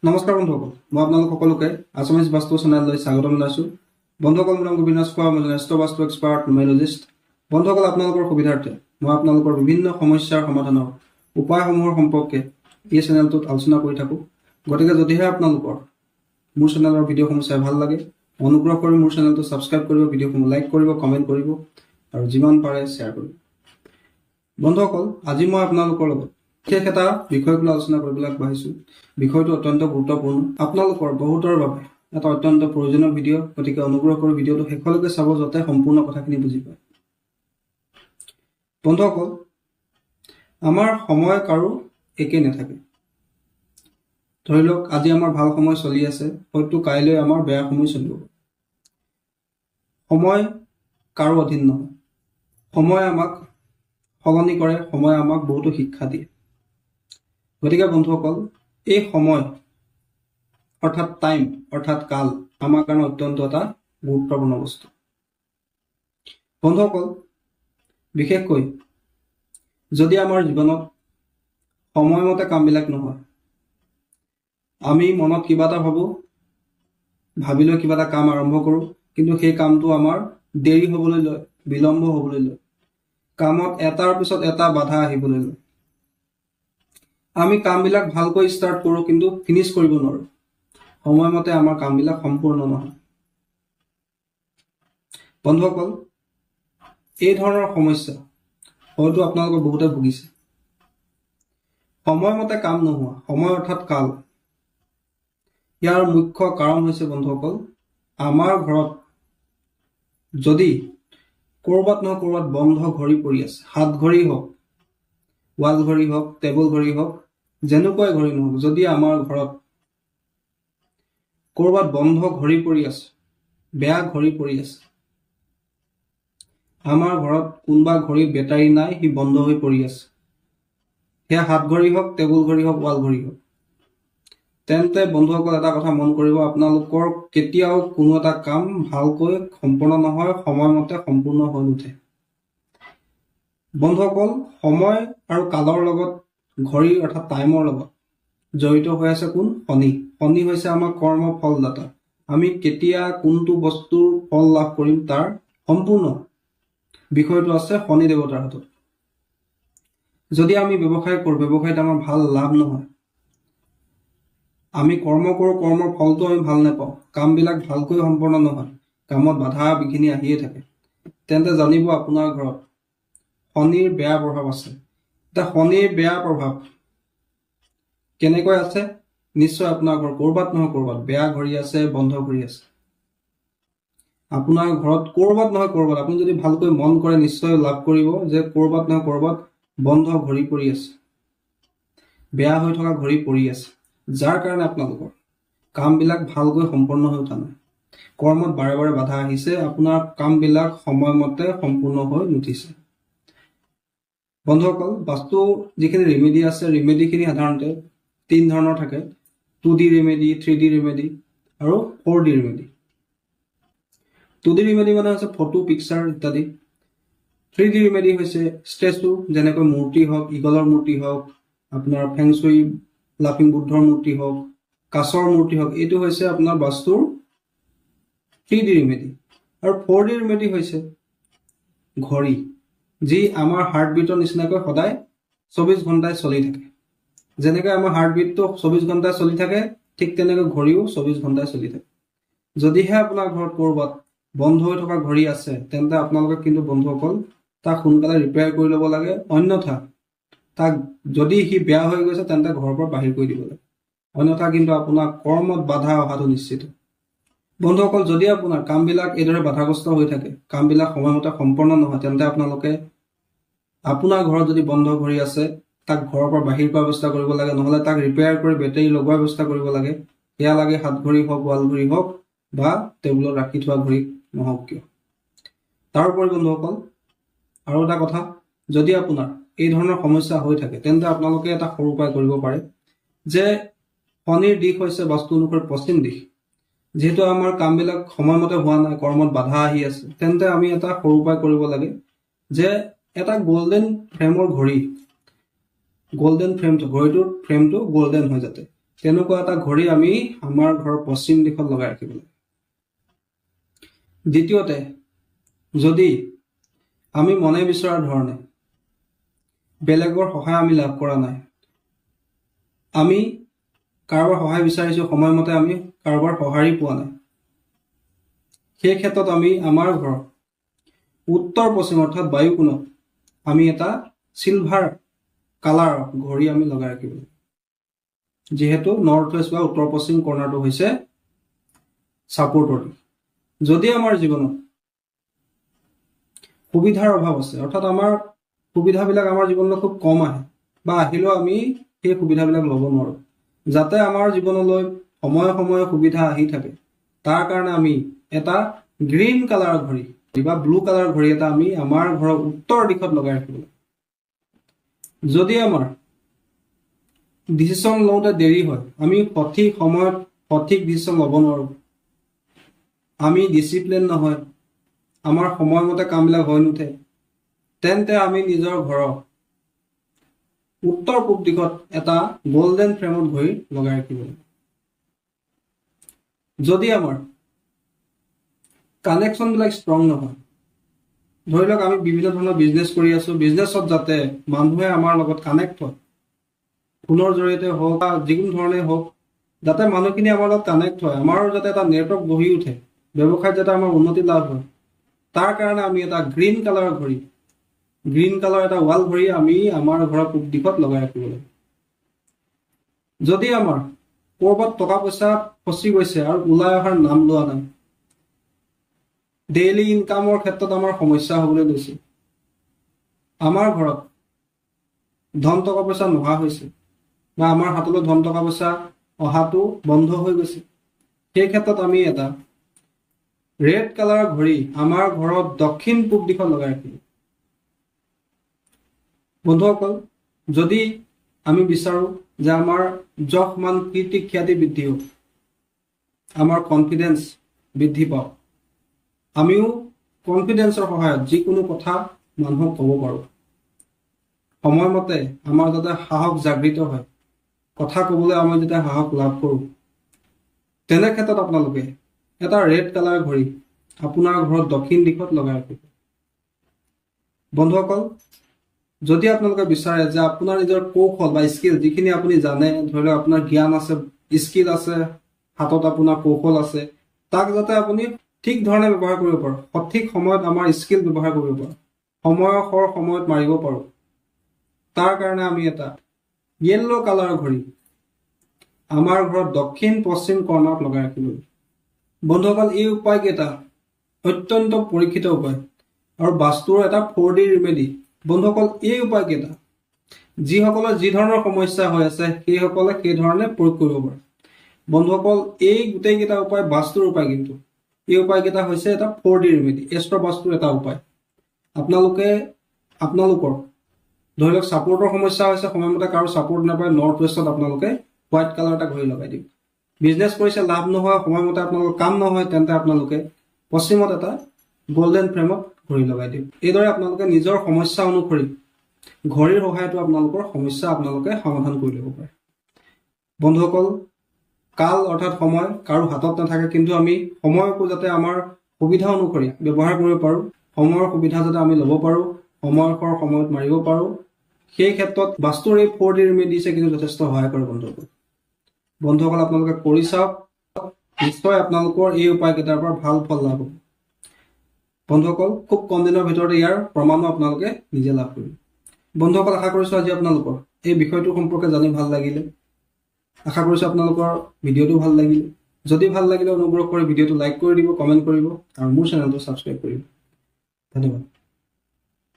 নমস্কাৰ বন্ধুসকল, মই আপোনালোক সকলোকে আছামিজ বাস্তু চেনেললৈ স্বাগতম জনাইছোঁ। বন্ধুসকল, মোৰ নাম গোবিনাশ খোৱা, মই জ্যেষ্ঠ বাস্তু এক্সপাৰ্ট নিউমেৰলজিষ্ট। বন্ধুসকল, আপোনালোকৰ সুবিধাৰ্থে মই আপোনালোকৰ বিভিন্ন সমস্যাৰ সমাধানৰ উপায়সমূহৰ সম্পৰ্কে এই চেনেলটোত আলোচনা কৰি থাকোঁ। গতিকে যদিহে আপোনালোকৰ মোৰ চেনেলৰ ভিডিঅ'সমূহ চাই ভাল লাগে, অনুগ্ৰহ কৰি মোৰ চেনেলটো ছাবস্ক্ৰাইব কৰিব, ভিডিঅ'সমূহ লাইক কৰিব, কমেণ্ট কৰিব আৰু যিমান পাৰে শ্বেয়াৰ কৰিব। বন্ধুসকল, আজি মই আপোনালোকৰ লগত বিশেষ এটা বিষয়ক লৈ আলোচনা কৰিবলৈ আগবাঢ়িছোঁ। বিষয়টো অত্যন্ত গুৰুত্বপূৰ্ণ, আপোনালোকৰ বহুতৰ বাবে এটা অত্যন্ত প্ৰয়োজনীয় ভিডিঅ'। গতিকে অনুগ্ৰহ কৰি ভিডিঅ'টো শেষলৈকে চাব, যাতে সম্পূৰ্ণ কথাখিনি বুজি পায়। বন্ধুসকল, আমাৰ সময় কাৰো একেই নাথাকে। ধৰি লওক, আজি আমাৰ ভাল সময় চলি আছে, হয়তো কাইলৈ আমাৰ বেয়া সময় চলিব। সময় কাৰো অধীন নহয়। সময় আমাক সলনি কৰে, সময় আমাক বহুতো শিক্ষা দিয়ে। গতিকে বন্ধুসকল, এই সময় অৰ্থাৎ টাইম অৰ্থাৎ কাল আমাৰ কাৰণে অত্যন্ত এটা গুৰুত্বপূৰ্ণ বস্তু। বন্ধুসকল, বিশেষকৈ যদি আমাৰ জীৱনত সময়মতে কামবিলাক নহয়, আমি মনত কিবা এটা ভাবি লৈ কিবা এটা কাম আৰম্ভ কৰোঁ, কিন্তু সেই কামটো আমাৰ দেৰি হ'বলৈ লয়, বিলম্ব হ'বলৈ লয়, কামত এটাৰ পিছত এটা বাধা আহিবলৈ লয়। আমি কামবিলাক ভালকৈ ষ্টাৰ্ট কৰোঁ, কিন্তু ফিনিছ কৰিব নোৱাৰোঁ। সময়মতে আমাৰ কামবিলাক সম্পূৰ্ণ নহয়। বন্ধুসকল, এই ধৰণৰ সমস্যা হয়তো আপোনালোকে বহুতে ভুগিছে। সময়মতে কাম নোহোৱা, সময় অৰ্থাৎ কাল, ইয়াৰ মুখ্য কাৰণ হৈছে বন্ধুসকল, আমাৰ ঘৰত যদি ক'ৰবাত নহয় ক'ৰবাত বন্ধ ঘড়ী পৰি আছে, হাত ঘড়ী হওক, ৱাল ঘড়ী হওক, টেবুল ঘড়ী হওক, যেনেকুৱাই ঘড়ী নহওক, যদি আমাৰ ঘৰত ক'ৰবাত বন্ধ ঘড়ী পৰি আছে, বেয়া ঘড়ী পৰি আছে, আমাৰ ঘৰত কোনোবা ঘড়ী বেটাৰী নাই, সি বন্ধ হৈ পৰি আছে, সেয়া হাত ঘড়ী হওক, টেবুল ঘড়ী হওক, ৱাল ঘড়ী হওক, তেন্তে বন্ধুসকল এটা কথা মন কৰিব, আপোনালোকৰ কেতিয়াও কোনো এটা কাম ভালকৈ সম্পূৰ্ণ নহয়, সময়মতে সম্পূৰ্ণ হৈ নুঠে। বন্ধুসকল, সময় আৰু কালৰ লগত, ঘড়ী অৰ্থাৎ টাইমৰ লগত জড়িত হৈ আছে কোন? শনি। শনি হৈছে আমাৰ কৰ্ম ফলদাতা। আমি কেতিয়া কোনটো বস্তুৰ ফল লাভ কৰিম তাৰ সম্পূৰ্ণ বিষয়টো আছে শনি দেৱতাৰ হাতত। যদি আমি ব্যৱসায় কৰোঁ, ব্যৱসায়ত আমাৰ ভাল লাভ নহয়, আমি কৰ্ম কৰোঁ, কৰ্মৰ ফলটো আমি ভাল নাপাওঁ, কামবিলাক ভালকৈ সম্পূৰ্ণ নহয়, কামত বাধা বিঘিনি আহিয়ে থাকে, তেন্তে জানিব আপোনাৰ ঘৰত শনিৰ বেয়া প্ৰভাৱ আছে। এতিয়া শনিৰ বেয়া প্ৰভাৱ কেনেকৈ আছে? নিশ্চয় আপোনাৰ ঘৰত ক'ৰবাত নহয় ক'ৰবাত বেয়া ঘড়ী আছে, বন্ধ ঘড়ী আছে। আপোনাৰ ঘৰত ক'ৰবাত নহয় ক'ৰবাত, আপুনি যদি ভালকৈ মন কৰে নিশ্চয় লাভ কৰিব যে ক'ৰবাত নহয় ক'ৰবাত বন্ধ ঘড়ী পৰি আছে, বেয়া হৈ থকা ঘড়ী পৰি আছে, যাৰ কাৰণে আপোনালোকৰ কামবিলাক ভালকৈ সম্পন্ন হৈ উঠা নাই, কৰ্মত বাৰে বাৰে বাধা আহিছে, আপোনাৰ কামবিলাক সময়মতে সম্পূৰ্ণ হৈ নুঠিছে। বন্ধুসকল, বাস্তু যিখিনি ৰেমেডি আছে, ৰেমেডিখিনি সাধাৰণতে 3 ধৰণৰ থাকে: 2D ৰেমেডি, 3D ৰেমেডি আৰু 4D ৰেমেডি। 2D ৰেমেডি মানে হৈছে ফটো, পিকচাৰ ইত্যাদি। 3D ৰেমেডি হৈছে ষ্টেচু, যেনেকৈ মূৰ্তি হওক, ইগলৰ মূৰ্তি হওক, আপোনাৰ ফেংচুই লাফিং বুদ্ধৰ মূৰ্তি হওক, কাছৰ মূৰ্তি হওক, এইটো হৈছে আপোনাৰ বাস্তুৰ 3D ৰেমেডি। আৰু 4D ৰেমেডি হৈছে ঘড়ী, যি আমাৰ হাৰ্টবিটৰ নিচিনাকৈ সদায় 24 ঘণ্টাই চলি থাকে। যেনেকৈ আমাৰ হাৰ্টবিটটো 24 ঘণ্টাই চলি থাকে, ঠিক তেনেকৈ ঘড়ীও 24 ঘণ্টাই চলি থাকে। যদিহে আপোনাৰ ঘৰত ক'ৰবাত বন্ধ হৈ থকা ঘড়ী আছে, তেন্তে আপোনালোকে কিন্তু বন্ধুসকল তাক সোনকালে ৰিপেয়াৰ কৰি ল'ব লাগে, অন্যথা তাক যদি সি বেয়া হৈ গৈছে তেন্তে ঘৰৰ পৰা বাহিৰ কৰি দিব লাগে, অন্যথা কিন্তু আপোনাৰ কৰ্মত বাধা অহাটো নিশ্চিত। বন্ধুসকল, যদি আপোনাৰ কামবিলাক এইদৰে বাধাগ্ৰস্ত হৈ থাকে, কামবিলাক সময়মতে সম্পন্ন নহয়, তেন্তে আপোনালোকে আপোনাৰ ঘৰত যদি বন্ধ ঘড়ী আছে, তাক ঘৰৰ পৰা বাহিৰ কৰাৰ ব্যৱস্থা কৰিব লাগে, নহ'লে তাক ৰিপেয়াৰ কৰি বেটাৰী লগোৱাৰ ব্যৱস্থা কৰিব লাগে। সেয়া লাগে হাত ঘড়ী হওক, ৱাল ঘড়ী হওক বা টেবুলত ৰাখি থোৱা ঘড়ী নহওক কিয়। তাৰোপৰি বন্ধুসকল, আৰু এটা কথা, যদি আপোনাৰ এই ধৰণৰ সমস্যা হৈ থাকে, তেন্তে আপোনালোকে এটা সৰু উপায় কৰিব পাৰে যে শনিৰ দিশ হৈছে বাস্তু অনুসৰি পশ্চিম দিশ। যিহেতু আমাৰ কামবিলাক সময়মতে হোৱা নাই, কৰ্মত বাধা আহি আছে, তেন্তে আমি এটা সৰু উপায় কৰিব লাগে যে এটা গল্ডেন ফ্ৰেমৰ ঘড়ী, গল্ডেন ফ্ৰেমটো, ঘড়ীটোৰ ফ্ৰেমটো গল্ডেন হয় যাতে, তেনেকুৱা এটা ঘড়ী আমি আমাৰ ঘৰৰ পশ্চিম দিশত লগাই ৰাখিব লাগে। দ্বিতীয়তে, যদি আমি মনে বিচৰা ধৰণে বেলেগৰ সহায় আমি লাভ কৰা নাই, আমি কাৰোবাৰ সহায় বিচাৰিছোঁ, সময়মতে আমি কাৰোবাৰ সঁহাৰি পোৱা নাই, সেই ক্ষেত্ৰত আমি আমাৰ ঘৰৰ উত্তৰ পশ্চিম অৰ্থাৎ বায়ু কোণত আমি এটা চিলভাৰ কালাৰ ঘড়ী আমি লগাই ৰাখিব লাগে। যিহেতু নৰ্থ ৱেষ্ট বা উত্তৰ পশ্চিম কৰ্ণাৰটো হৈছে ছাপোৰ্টৰ দিশ। যদি আমাৰ জীৱনত সুবিধাৰ অভাৱ আছে, অৰ্থাৎ আমাৰ সুবিধাবিলাক আমাৰ জীৱনলৈ খুব কম আহে বা আহিলেও আমি সেই সুবিধাবিলাক ল'ব নোৱাৰোঁ, যাতে আমাৰ জীৱনলৈ সময়ে সময়ে সুবিধা আহি থাকে, তাৰ কাৰণে আমি এটা গ্ৰীণ কালাৰৰ ঘড়ী বা ব্লু কালাৰৰ ঘড়ী এটা আমি আমাৰ ঘৰৰ উত্তৰ দিশত লগাই ৰাখিব লাগে। যদি আমাৰ ডিচিশ্যন লওঁতে দেৰি হয়, আমি সঠিক সময়ত সঠিক ডিচিশ্যন ল'ব নোৱাৰোঁ, আমি ডিচিপ্লিন নহয়, আমাৰ সময়মতে কামবিলাক হৈ নুঠে, তেন্তে আমি নিজৰ ঘৰৰ উত্তৰ পূব দিশত এটা গল্ডেন ফ্ৰেমত ঘড়ী লগাই ৰাখিব লাগে। যদি আমাৰ কানেকশ্যনবিলাক ষ্ট্ৰং নহয়, ধৰি লওক আমি বিভিন্ন ধৰণৰ বিজনেছ কৰি আছোঁ, বিজনেছত যাতে মানুহে আমাৰ লগত কানেক্ট হয়, ফোনৰ জৰিয়তে হওক বা যিকোনো ধৰণে হওক, যাতে মানুহখিনি আমাৰ লগত কানেক্ট হয়, আমাৰো যাতে এটা নেটৱৰ্ক গঢ়ি উঠে, ব্যৱসায়ত যাতে আমাৰ উন্নতি লাভ হয়, তাৰ কাৰণে আমি এটা গ্ৰীণ কালাৰৰ ঘড়ী, গ্ৰীণ কালাৰ এটা ৱাল ঘড়ী আমি আমাৰ ঘৰৰ পূব দিশত লগাই ৰাখিব লাগে। যদি আমাৰ ক'ৰবাত টকা পইচা ফচি গৈছে আৰু ওলাই অহাৰ নাম লোৱা নাই, ডেইলি ইনকামৰ ক্ষেত্ৰত আমাৰ সমস্যা হ'বলৈ লৈছে, আমাৰ ঘৰত ধন টকা পইচা নোহোৱা হৈছে বা আমাৰ হাতলৈ ধন টকা পইচা অহাটো বন্ধ হৈ গৈছে, সেই ক্ষেত্ৰত আমি এটা ৰেড কালাৰৰ ঘড়ী আমাৰ ঘৰত দক্ষিণ পূব দিশত লগাই ৰাখিব। বন্ধুসকল, যদি আমি বিচাৰোঁ যে আমাৰ যশ মান কীৰ্তি খ্যাতি বৃদ্ধি হওক, আমাৰ কনফিডেন্স বৃদ্ধি পাওক, আমিও কনফিডেন্সৰ সহায়ত যিকোনো কথা মানুহক ক'ব পাৰোঁ, সময়মতে আমাৰ যাতে সাহস জাগৃত হয়, কথা ক'বলৈ আমি যাতে সাহস লাভ কৰোঁ, তেনে ক্ষেত্ৰত আপোনালোকে এটা ৰেড কালাৰ ঘড়ী আপোনাৰ ঘৰত দক্ষিণ দিশত লগাই ৰাখিব। বন্ধুসকল, যদি আপোনালোকে বিচাৰে যে আপোনাৰ নিজৰ কৌশল বা স্কিল যিখিনি আপুনি জানে, ধৰি লওক আপোনাৰ জ্ঞান আছে, স্কিল আছে, হাতত আপোনাৰ কৌশল আছে, তাক যাতে আপুনি ঠিক ধৰণে ব্যৱহাৰ কৰিব পাৰোঁ, সঠিক সময়ত আমাৰ স্কিল ব্যৱহাৰ কৰিব পাৰোঁ, সময়ৰ সময়ত মাৰিব পাৰোঁ, তাৰ কাৰণে আমি এটা য়েল্ল' কালাৰৰ ঘড়ী আমাৰ ঘৰত দক্ষিণ পশ্চিম কৰ্ণাৰত লগাই ৰাখিব লাগে। বন্ধুসকল, এই উপায়কেইটা অত্যন্ত পৰীক্ষিত উপায় আৰু বাস্তুৰ এটা 4D ৰিমেডি। বন্ধুসকল, এই উপায়কেইটা যিসকলৰ যি ধৰণৰ সমস্যা হৈ আছে সেইসকলে সেই ধৰণে প্ৰয়োগ কৰিব পাৰে। বন্ধুসকল, এই গোটেইকেইটা উপায় বাস্তুৰ উপায়, কিন্তু এই উপায়কেইটা হৈছে এটা 4D ৰিমেডি, এষ্ট্ৰ বাস্তুৰ এটা উপায়। আপোনালোকৰ ধৰি লওক ছাপোৰ্টৰ সমস্যা হৈছে, সময়মতে কাৰো ছাপোৰ্ট নাপায়, নৰ্থ ৱেষ্টত আপোনালোকে হোৱাইট কালাৰ এটা ঘড়ী লগাই দিম। বিজনেছ কৰিছে, লাভ নহয়, সময়মতে আপোনালোকৰ কাম নহয়, তেন্তে আপোনালোকে পশ্চিমত এটা গল্ডেন ফ্ৰেমত ঘড়ী লগাই দিম। এইদৰে আপোনালোকে নিজৰ সমস্যা অনুসৰি ঘড়ীৰ সহায়তো আপোনালোকৰ সমস্যা আপোনালোকে সমাধান কৰি ল'ব পাৰে। বন্ধুসকল, কাল অৰ্থাৎ সময় কাৰো হাতত নাথাকে, কিন্তু আমি সময়কো যাতে আমাৰ সুবিধা অনুসৰি ব্যৱহাৰ কৰিব পাৰোঁ, সময়ৰ সুবিধা যাতে আমি ল'ব পাৰোঁ, সময়ৰ সময়ত মাৰিব পাৰোঁ, সেই ক্ষেত্ৰত বাস্তুৰ এই 4D ৰিমেডিছে কিন্তু যথেষ্ট সহায় কৰে। বন্ধুসকল, আপোনালোকে কৰি চাওক, নিশ্চয় আপোনালোকৰ এই উপায়কেইটাৰ পৰা ভাল ফল লাভ হ'ব। বন্ধুসকল, খুব কম দিনৰ ভিতৰতে ইয়াৰ প্ৰমাণো আপোনালোকে নিজে লাভ কৰিব। বন্ধুসকল, আশা কৰিছোঁ আজি আপোনালোকৰ এই বিষয়টোৰ সম্পৰ্কে জানি ভাল লাগিলে। আশা কৰিছোঁ আপোনালোকৰ ভিডিঅ'টো ভাল লাগিলে। যদি ভাল লাগিলে অনুগ্ৰহ কৰি ভিডিঅ'টো লাইক কৰি দিব, কমেণ্ট কৰিব আৰু মোৰ চেনেলটো ছাবস্ক্ৰাইব কৰিব। ধন্যবাদ।